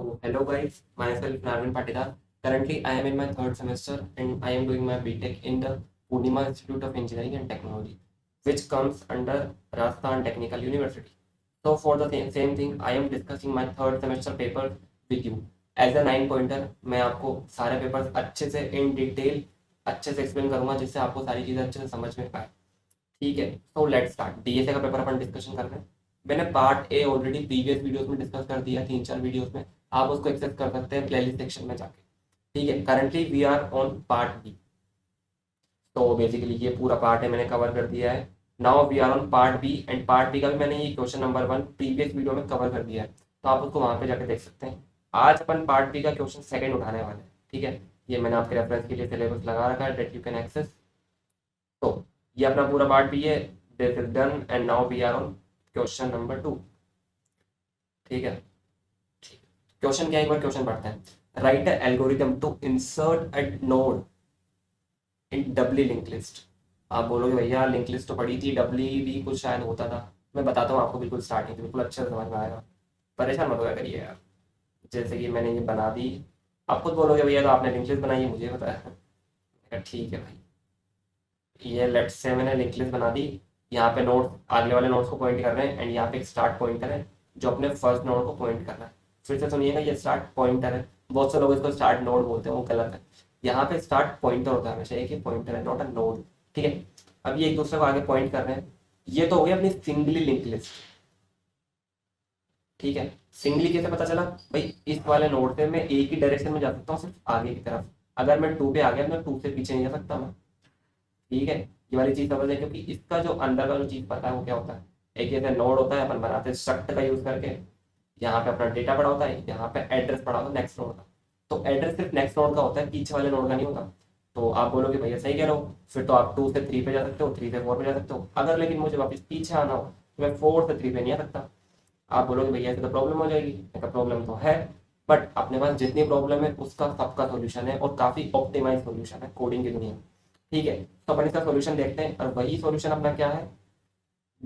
So, hello guys, myself Narvin Patidar. Currently, I am in my third semester and I am doing my BTech in the Purnima Institute of Engineering and Technology, which comes under Rajasthan Technical University. So, for the same thing, I am discussing my third semester paper with you. As a 9 pointer, मैं आपको सारे papers अच्छे से in detail अच्छे से explain करूंगा जिससे आपको सारी चीज़ें अच्छे से समझ में आए। ठीक है, सो लेट स्टार्ट। डीएसए का पेपर अपन डिस्कशन कर रहे हैं। मैंने part A already previous videos में डिस्कस कर दिया, 3-4 वीडियोस में। आप उसको एक्सेस कर सकते हैं प्लेलिस्ट सेक्शन में जाके। ठीक है, currently we are on part B. तो बेसिकली ये पूरा पार्ट है, मैंने कवर कर दिया है। Now we are on part B and part B का भी मैंने ये क्वेश्चन नंबर 1 प्रीवियस वीडियो में कवर कर दिया है, तो आप उसको वहां पे जाके देख सकते हैं। आज अपन पार्ट बी का क्वेश्चन सेकंड उठाने वाले हैं। ठीक है, ये मैंने आपके रेफरेंस के लिए सिलेबस लगा रखा है, डेट यू कैन एक्सेस। तो ये अपना पूरा पार्ट भी है, this is done and now we are on question number 2। ठीक है, क्वेश्चन क्या है, एक बार क्वेश्चन पढ़ते हैं। Write a algorithm to insert a node in doubly link list. आप बोलोगे भैया लिंक लिस्ट तो पढ़ी थी, डबली भी कुछ शायद होता था। मैं बताता हूँ आपको, बिल्कुल स्टार्टिंग बिल्कुल अच्छे से समझ में आएगा। परेशान मत होया करिए यार। जैसे कि मैंने ये बना दी, आप खुद बोलोगे भैया तो आपने लिंक लिस्ट बनाई है, मुझे बताया। ठीक है भाई, ये लेट्स से मैंने लिंक लिस्ट बना दी। यहाँ पे नोट आगे वाले नोट्स को पॉइंट कर रहे हैं एंड यहाँ पे एक स्टार्ट पॉइंटर है जो अपने फर्स्ट नोड को पॉइंट कर रहा है। फिर से सुनिएगा, ये स्टार्ट पॉइंटर है। बहुत से लोग इसको स्टार्ट नोड बोलते हैं, वो गलत है। यहाँ पे स्टार्ट पॉइंटर होता है हमेशा, एक ही पॉइंटर है, नॉट अ नोड। ठीक है, अब ये एक दूसरे को आगे पॉइंट कर रहे हैं। ये तो हो गई अपनी सिंगली लिंक लिस्ट। ठीक है, सिंगली कैसे पता चला भाई, इस वाले नोड से मैं एक ही डायरेक्शन में जा सकता हूँ, सिर्फ आगे की तरफ। अगर मैं 2 पे आ गया मैं 2 से पीछे नहीं जा सकता मैं। ठीक है, ये वाली चीज समझ है, क्योंकि इसका जो अंदर का जो चीज पता है वो क्या होता है। एक ऐसे नोड होता है, अपन बनाते हैं स्ट्रक्ट का यूज करके। यहाँ पे अपना डेटा पड़ा होता है, यहाँ पे एड्रेस पड़ा होता है नेक्स्ट नोड का। तो एड्रेस सिर्फ नेक्स्ट नोड का होता है, पीछे वाले नोड का नहीं होता। तो आप बोलोगे भैया सही कह रहे हो, फिर तो आप 2 से 3 पे जा सकते हो, 3 से 4 पे जा सकते हो। अगर लेकिन मुझे वापस पीछे आना हो तो मैं 4 से 3 पे नहीं आ सकता। आप बोलोगे भैया ऐसे तो प्रॉब्लम हो जाएगी। ऐसा प्रॉब्लम तो है, बट अपने पास जितनी प्रॉब्लम है उसका सबका सोल्यूशन है, और काफी ऑप्टिमाइज सोल्यूशन है कोडिंग की दुनिया में। ठीक है, तो अपन इसका सोल्यूशन देखते हैं, और वही सोल्यूशन अपना क्या है,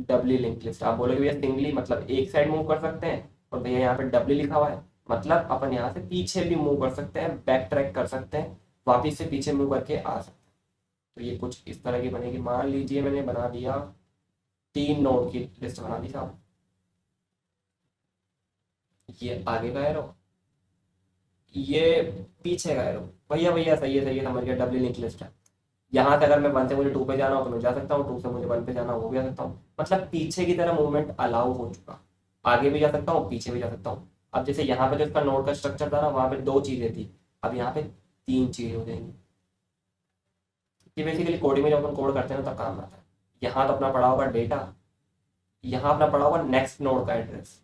डबली लिंक लिस्ट। आप बोलोगे भैया सिंगली मतलब एक साइड मूव कर सकते हैं, और भैया यहाँ पे डबली लिखा हुआ है मतलब अपन यहाँ से पीछे भी मूव कर सकते हैं, बैक ट्रैक कर सकते हैं, वापिस से पीछे मूव करके आ सकते हैं। तो ये कुछ इस तरह की बनेगी। मान लीजिए मैंने बना दिया 3 नोड की लिस्ट बना दी साहब। ये आगे का एरो, ये पीछे का एरो। भैया भैया सही है समझ गया, डबली लिंक लिस्ट है। यहाँ से अगर मैं 1 से मुझे 2 पे जाना हो तो मैं जा सकता हूँ, 2 से मुझे 1 पे जाना हो वो भी जा सकता हूँ। मतलब पीछे की तरह मूवमेंट अलाउ हो चुका, आगे भी जा सकता हूँ पीछे भी जा सकता हूँ। अब जैसे यहाँ पे जो इसका नोड का स्ट्रक्चर था ना, वहां पे 2 चीजें थी, अब यहाँ पे 3 चीजें हो जाएंगी। ये बेसिकली कोडिंग में जब अपन कोड करते हैं ना तब काम आता है। यहाँ तो अपना पड़ा होगा डेटा, यहाँ अपना पड़ा होगा नेक्स्ट नोड का एड्रेस,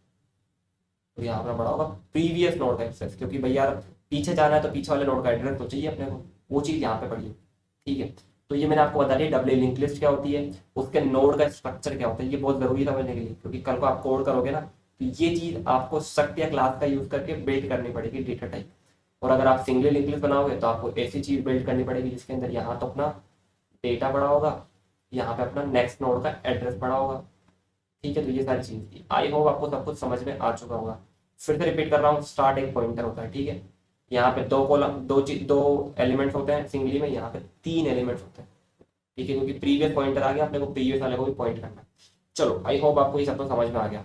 तो यहाँ अपना पड़ा होगा प्रीवियस नोड का एक्सेस, क्योंकि भैया पीछे जाना है तो पीछे वाले नोड का एड्रेस तो चाहिए अपने को, वो चीज़ यहाँ पे पड़ी है। ठीक है, तो ये मैंने आपको बता दिया डबल लिंक लिस्ट क्या होती है, उसके नोड का स्ट्रक्चर क्या होता है। ये बहुत जरूरी समझने के लिए, क्योंकि कल को आप कोड करोगे ना तो ये चीज़ आपको स्ट्रक्ट या क्लास का यूज करके बिल्ड करनी पड़ेगी डेटा टाइप। और अगर आप सिंगल लिंक लिस्ट बनाओगे तो आपको ऐसी चीज़ बिल्ड करनी पड़ेगी जिसके अंदर यहाँ तो अपना डेटा पड़ा होगा, यहाँ पे अपना नेक्स्ट नोड का एड्रेस पड़ा होगा। ठीक है, तो ये सारी चीज़ थी। आई होप आपको सब कुछ समझ में आ चुका होगा। फिर से रिपीट कर रहा हूँ, स्टार्ट एक पॉइंटर होता है। ठीक है, यहाँ पे 2 कॉलम, 2 एलिमेंट्स होते हैं सिंगली में, यहाँ पे 3 एलिमेंट्स होते हैं। ठीक है, क्योंकि प्रीवियस पॉइंटर आ गया, अपने को प्रीवियस वाले को भी पॉइंट करना है। चलो आई होप आपको ये सब तो समझ में आ गया।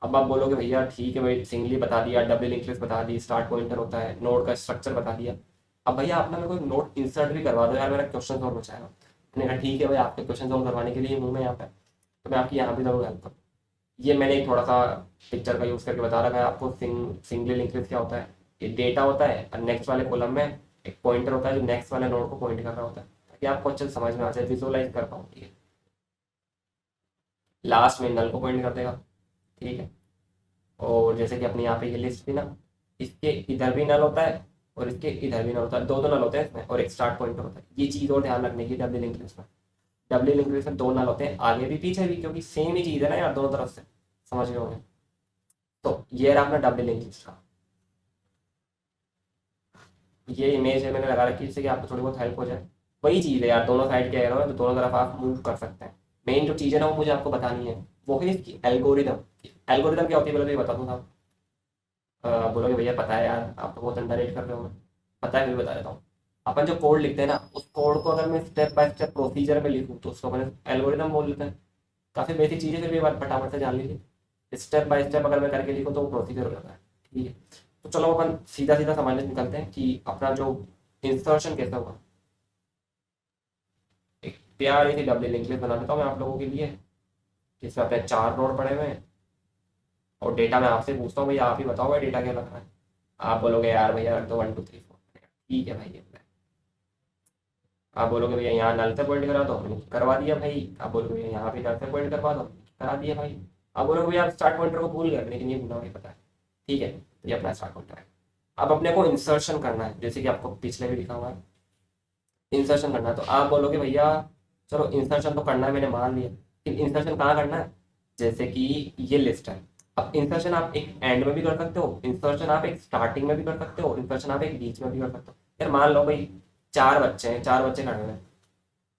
अब आप बोलोगे भैया ठीक है भाई, सिंगली बता दिया, डबल लिंक लिस्ट बता दी, स्टार्ट पॉइंटर होता है, नोड का स्ट्रक्चर बता दिया। अब भैया आपने मेरे को नोड इंसर्ट भी करवा दो यार, मेरा क्वेश्चन सॉल्व हो जाएगा। मैंने कहा ठीक है भाई, आपके क्वेश्चन सॉल्व करवाने के लिए हूँ मैं यहाँ पे, तो मैं आपकी यहाँ भी जरूर हेल्प करूँ। ये मैंने एक थोड़ा सा पिक्चर का यूज करके बता रखा है आपको। सिंगली लिंक लिस्ट क्या होता है, ये डेटा होता है और नेक्स्ट वाले कॉलम में एक पॉइंटर होता है जो नेक्स्ट वाले नोड को पॉइंट कर रहा होता है, ताकि आपको अच्छे से समझ में आ जाए, विजुअलाइज कर पाओ। ठीक है, लास्ट में नल को पॉइंट कर देगा। ठीक है, और जैसे कि अपने यहाँ पे ये लिस्ट थी ना, इसके इधर भी नल होता है और इसके इधर भी नल होता है, 2 नल होते हैं इसमें, और एक स्टार्ट पॉइंटर होता है। ये चीज़ और ध्यान रखने की डबल लिंक लिस्ट में। डबल लिंक लिस्ट में 2 नल होते हैं, आगे भी पीछे भी, क्योंकि सेम ही चीज़ है ना यार, दोनों तरफ से। समझ गए होंगे। तो ये रहा अपना डबल लिंक लिस्ट का। ये इमेज है मैंने लगा रखी है जिससे कि आपको थोड़ी बहुत हेल्प हो जाए। वही चीज़ है यार, दोनों साइड के एरो है तो दोनों तरफ आप मूव कर सकते हैं। मेन जो चीज़ है ना वो मुझे आपको बतानी है, वो है इसकी एल्गोरिदम। एल्गोरिदम क्या होती है पहले तो ये बता दूँ साहब। बोलोगे भैया पता है यार, आप तो बहुत अंडर रेट कर रहे हो, मैं पता है फिर भी बता देता हूँ। अपन जो कोड लिखते हैं ना, उस कोड को अगर मैं स्टेप बाय स्टेप प्रोसीजर में लिखूँ तो उसको अपन एल्गोरिदम बोल देते हैं। काफ़ी बेसिक चीज़ें, फिर भी बात फटाफट से जान लीजिए। स्टेप बाय स्टेप अगर मैं करके लिखूँ तो वो प्रोसीजर हो जाता है। ठीक है, तो चलो अपन सीधा सीधा समझने निकलते हैं कि अपना जो इंसर्शन कैसा होगा। एक प्यारी सी डबल लिंक लिस्ट बना देता हूँ मैं आप लोगों के लिए, जिसमें अपने 4 नोड पड़े हुए हैं। और डेटा मैं आपसे पूछता हूँ, भैया आप ही बताओ भाई डेटा क्या लग रहा है। आप बोलोगे यार भैया रख दो 1 2 3 4। ठीक है भाई, आप बोलोगे भैया यहाँ नल से पॉइंट करा दो, हमने करवा दिया भाई। आप बोलोगे भैया यहाँ भी नल से पॉइंट करवा दो, करा दिया भाई। आप बोलोगे भैया आप स्टार्ट पॉइंटर को भूल गए, लेकिन ये भूलना नहीं पता है। ठीक है, तो ये अपना स्टार्ट पॉइंटर है। अब अपने को इंसर्शन करना है, जैसे कि आपको पिछले भी लिखा हुआ है इंसर्शन करना है। तो आप बोलोगे भैया चलो इंसर्शन तो करना है, मैंने मान लिया, लेकिन इंसर्शन कहाँ करना है। जैसे कि ये लिस्ट है, अब इंसर्शन आप एक एंड में भी कर सकते हो, इंसर्शन आप एक स्टार्टिंग में भी कर सकते हो, इंसर्शन आप एक बीच में भी कर सकते हो। यार मान लो भाई 4 बच्चे हैं, 4 बच्चे खड़े हुए हैं।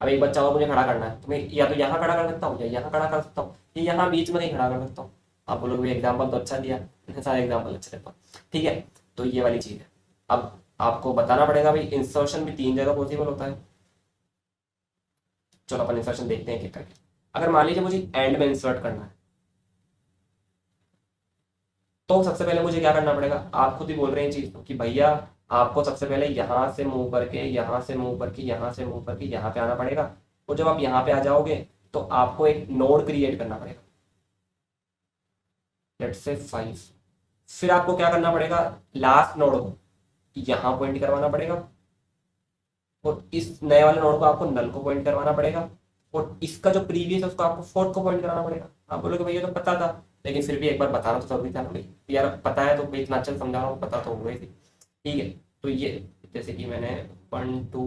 अब एक बच्चा और मुझे खड़ा करना है, तो मैं या तो यहाँ खड़ा कर सकता हूँ या यहाँ खड़ा कर सकता हूँ, या यहाँ बीच में कहीं खड़ा कर सकता हूँ। आप बोलोगे भाई एग्जाम्पल तो अच्छा दिया, इतने सारे एग्जाम्पल अच्छे देता हूँ। ठीक है, तो ये वाली चीज़ है। अब आपको बताना पड़ेगा भाई इंसर्शन भी 3 जगह पॉसिबल होता है। चलो अपन इंसर्शन देखते हैं क्या करके। अगर मान लीजिए मुझे एंड में इंसर्ट करना है, तो सबसे पहले मुझे क्या करना पड़ेगा। आप खुद ही बोल रहे हैं चीज कि भैया आपको सबसे पहले यहाँ से मूव करके, यहाँ से मूव करके, यहाँ से मूव करके यहाँ पे आना पड़ेगा। और जब आप यहाँ पे आ जाओगे तो आपको एक नोड क्रिएट करना पड़ेगा, लेट्स से 5। फिर आपको क्या करना पड़ेगा, लास्ट नोड को यहाँ पॉइंट करवाना पड़ेगा, और इस नए वाले नोड को आपको नल को पॉइंट करवाना पड़ेगा, और इसका जो प्रीवियस है उसको आपको फोर्थ को पॉइंट कराना पड़ेगा। आप बोलोगे भैया तो पता था, लेकिन फिर भी एक बार बताना तो जरूरी था ना भाई। यार पता है तो भाई इतना अच्छा समझा रहा हूँ, पता तो होगा ही। ठीक है, तो ये जैसे कि मैंने 1 2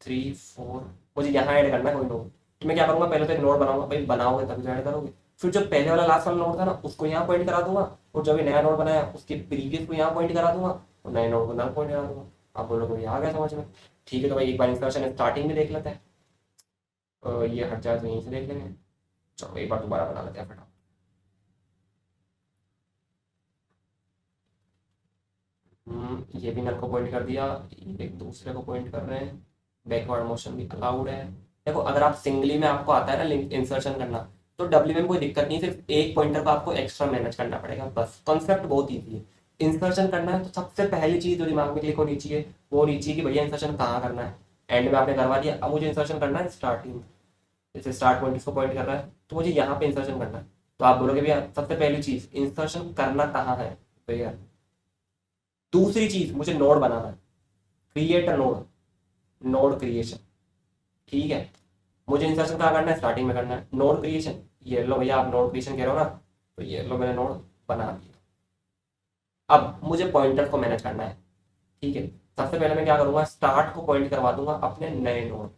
3 4 मुझे यहाँ ऐड करना है कोई नोड, तो मैं क्या करूँगा, पहले तो एक नोड बनाऊंगा। भाई बनाओगे तभी तो ऐड करोगे। फिर जो पहले वाला लास्ट वाला नोड था ना उसको यहाँ पॉइंट करा दूंगा, और जब ये नया नोड बनाया उसके प्रीवियस को यहाँ पॉइंट करा दूंगा, और नए नोड को नल पॉइंट करा दूंगा। आप बोलोगे भैया आ गया समझ में। ठीक है, तो भाई एक बार इंस्ट्रक्शन स्टार्टिंग में देख लेते हैं। ये हट जाए तो यहीं से देख लेंगे। चलो एक बार दोबारा बना लेते हैं फटाफट। ये भी नल को पॉइंट कर दिया, ये एक दूसरे को पॉइंट कर रहे हैं। बैकवर्ड मोशन भी अलाउड है। देखो अगर आप सिंगली में आपको आता है ना लिंक इंसर्शन करना, तो डब्ल्यू में कोई दिक्कत नहीं, सिर्फ एक पॉइंटर को आपको एक्स्ट्रा मैनेज करना पड़ेगा बस। कॉन्सेप्ट बहुत ईजी है। इंसर्शन करना है तो सबसे पहली चीज जो दिमाग में क्लिक होनी चाहिए वो होनी चाहिए कि भैया इंसर्शन कहाँ करना है। एंड में आपने करवा दिया, अब मुझे इंसर्शन करना है स्टार्टिंग। जैसे स्टार्ट पॉइंट इसको पॉइंट कर रहा है तो मुझे यहाँ पे इंसर्शन करना है। तो आप बोलोगे भैया सबसे पहली चीज इंसर्शन करना कहाँ है भैया। दूसरी चीज मुझे नोड बनाना है, create a node, node creation. ठीक है, मुझे इंसर्शन कहाँ करना है, स्टार्टिंग में करना है। नोड क्रिएशन, ये लो भैया आप नोड क्रिएशन कह रहे हो ना, तो ये लो मैंने नोड बना दिया। अब मुझे पॉइंटर को मैनेज करना है। ठीक है, सबसे पहले मैं क्या करूंगा, स्टार्ट को पॉइंट करवा दूंगा अपने नए नोड।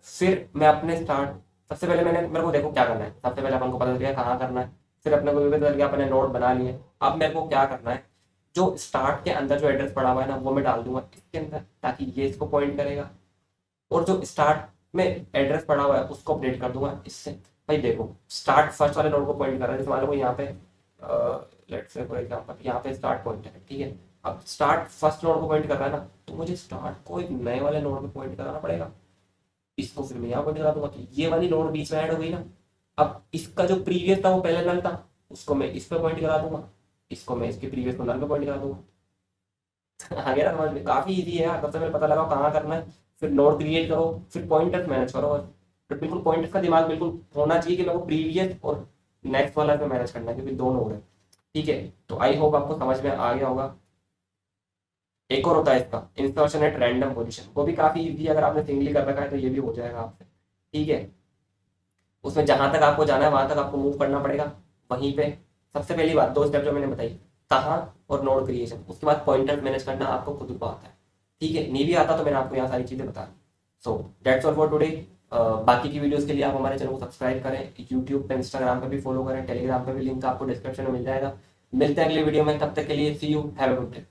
फिर मैं अपने स्टार्ट, सबसे पहले मैंने मेरे को देखो क्या करना है, सबसे पहले अपन को पता चल गया कहाँ करना है। फिर अपने को भी पता चल गया अपने नोड बना लिए। अब मेरे को क्या करना है, जो स्टार्ट के अंदर जो एड्रेस पड़ा हुआ है ना वो मैं डाल दूंगा इसके अंदर, ताकि ये इसको पॉइंट करेगा। और जो स्टार्ट में एड्रेस पड़ा हुआ है उसको अपडेट कर दूंगा इससे। भाई देखो स्टार्ट फर्स्ट वाले नोड को पॉइंट कर रहा है, जैसे मान लो यहाँ पे लेट्स से फॉर एग्जांपल यहाँ पे स्टार्ट पॉइंट है। ठीक है, अब स्टार्ट फर्स्ट नोड को पॉइंट कर रहा है ना, तो मुझे स्टार्ट को एक नए वाले नोड पे पॉइंट कराना पड़ेगा। इसको फिर मैं यहाँ पॉइंट करा दूंगा, तो ये वाली नोड बीच में ऐड हो गई ना। अब इसका जो प्रीवियस था वो पहले नल था, उसको मैं इस पे पॉइंट करा दूंगा, इसको मैं इसके प्रीवियस को नल पे पॉइंट करा दूंगा। आ गया ना समझ में, काफी इजी है यार। सबसे पहले पता लगाओ कहाँ करना है, फिर नोड क्रिएट करो, फिर पॉइंटर्स मैनेज करो। तो बिल्कुल पॉइंटर्स का दिमाग बिल्कुल होना चाहिए कि मेरे को प्रीवियस और नेक्स्ट वाला पे मैनेज करना है, क्योंकि दोनों हो रहे हैं। ठीक है, तो आई होप आपको समझ में आ गया होगा। एक और होता है इसका इंसर्शन एट रैंडम पोजीशन, वो भी काफी इजी है। अगर आपने सिंगली कर रखा है तो ये भी हो जाएगा आपसे। ठीक है, उसमें जहां तक आपको जाना है वहां तक आपको मूव करना पड़ेगा। वहीं पे सबसे पहली बात 2 स्टेप जो मैंने बताई, कहाँ और नोड क्रिएशन, उसके बाद पॉइंटर मैनेज करना आपको खुद को आता है। ठीक है, नहीं भी आता तो मैंने आपको यहाँ सारी चीजें बता दी। So that's all for today. बाकी की वीडियोस के लिए आप हमारे चैनल को सब्सक्राइब करें, यूट्यूब पे इंस्टाग्राम पे भी फॉलो करें, टेलीग्राम पे भी लिंक आपको डिस्क्रिप्शन में मिल जाएगा। मिलते हैं अगले वीडियो में, तब तक के लिए see you, have a good day.